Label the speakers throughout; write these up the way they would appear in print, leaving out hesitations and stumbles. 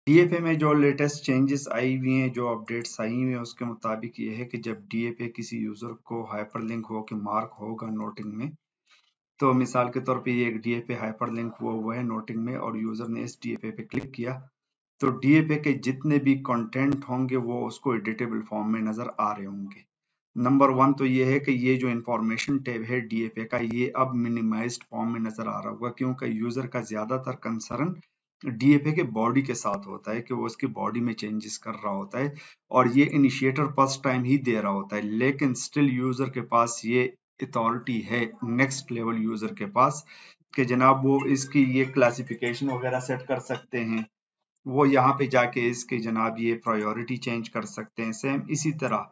Speaker 1: DFA में जो latest changes आई हुई हैं, जो अपडेट्स आई हुई हैं, उसके मुताबिक ये है कि जब डीएफए किसी यूजर को हाइपरलिंक हो के मार्क होगा नोटिंग में, तो मिसाल के तौर पे ये एक डीएफए हाइपरलिंक हुआ है नोटिंग में और यूजर ने इस डीएफए पे क्लिक किया, तो डीएफए के जितने भी कंटेंट होंगे वो उसको एडिटेबल फॉर्म में नजर आ रहे होंगे। नंबर वन तो ये है कि ये जो इंफॉर्मेशन टैब है डीएफए का, ये अब मिनिमाइज्ड फॉर्म में नजर आ रहा होगा, क्योंकि यूजर का ज्यादातर कंसर्न डीएफए के बॉडी के साथ होता है कि वो उसकी बॉडी में चेंजेस कर रहा होता है और ये इनिशिएटर फर्स्ट टाइम ही दे रहा होता है, लेकिन स्टिल यूजर के पास ये अथॉरिटी है नेक्स्ट लेवल यूजर के पास कि जनाब वो इसकी ये क्लासिफिकेशन वगैरह सेट कर सकते हैं, वो यहाँ पे जाके इसके जनाब ये प्रायोरिटी चेंज कर सकते हैं। सेम इसी तरह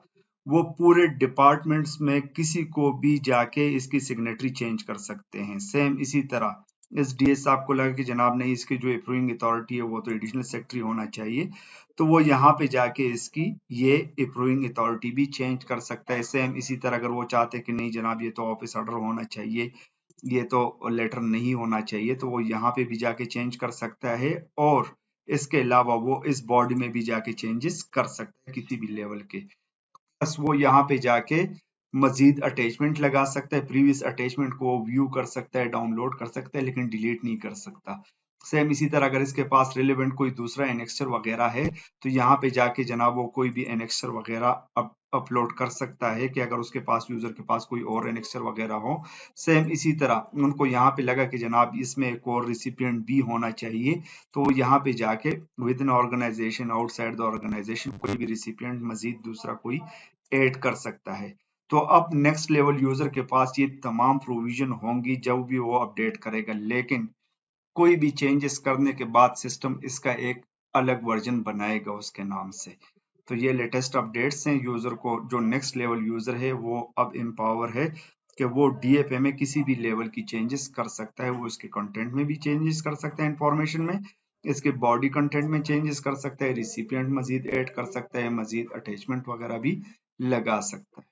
Speaker 1: वो पूरे डिपार्टमेंट्स में किसी को भी जाके इसकी सिग्नेटरी चेंज कर सकते हैं। सेम इसी तरह इस डीएस साहब को लगा कि जनाब नहीं, इसकी जो अप्रूविंग अथॉरिटी है वो तो एडिशनल सेक्रेटरी होना चाहिए, तो वो यहाँ पे जाके इसकी ये अप्रूविंग अथॉरिटी भी चेंज कर सकता है। सेम इसी तरह अगर वो चाहते हैं कि नहीं जनाब ये तो ऑफिस ऑर्डर होना चाहिए, ये तो लेटर नहीं होना चाहिए, तो वो यहाँ पे भी जाके चेंज कर सकता है और इसके अलावा वो इस बॉडी में भी जाके चेंजेस कर सकता है किसी भी लेवल के। बस वो यहाँ पे जाके मजीद अटैचमेंट लगा सकता है, प्रीवियस अटैचमेंट को व्यू कर सकता है, डाउनलोड कर सकता है, लेकिन डिलीट नहीं कर सकता। सेम इसी तरह अगर इसके पास रिलेवेंट कोई दूसरा एनेक्सचर वगैरह है, तो यहाँ पे जाके जनाब वो कोई भी एनेक्सचर वगैरह अपलोड कर सकता है कि अगर उसके पास यूजर के पास कोई और एनेक्सचर वगैरह हो। सेम इसी तरह उनको यहाँ पे लगा कि जनाब इसमें एक और रिसिपिएंट भी होना चाहिए, तो यहाँ पे जाके within organisation outside the organisation कोई भी रिसिपिएंट मजीद दूसरा कोई ऐड कर सकता है। तो अब नेक्स्ट लेवल यूजर के पास ये तमाम प्रोविजन होंगी जब भी वो अपडेट करेगा, लेकिन कोई भी चेंजेस करने के बाद सिस्टम इसका एक अलग वर्जन बनाएगा उसके नाम से। तो ये लेटेस्ट अपडेट्स हैं, यूजर को जो नेक्स्ट लेवल यूजर है वो अब एम्पावर है कि वो डीएफए में किसी भी लेवल की चेंजेस कर सकता है, वो इसके कंटेंट में भी चेंजेस कर सकता है, इंफॉर्मेशन में इसके बॉडी कंटेंट में चेंजेस कर सकता है, रिसिपिएंट मजीद ऐड कर सकता है, मजीद अटैचमेंट वगैरह भी लगा सकता है।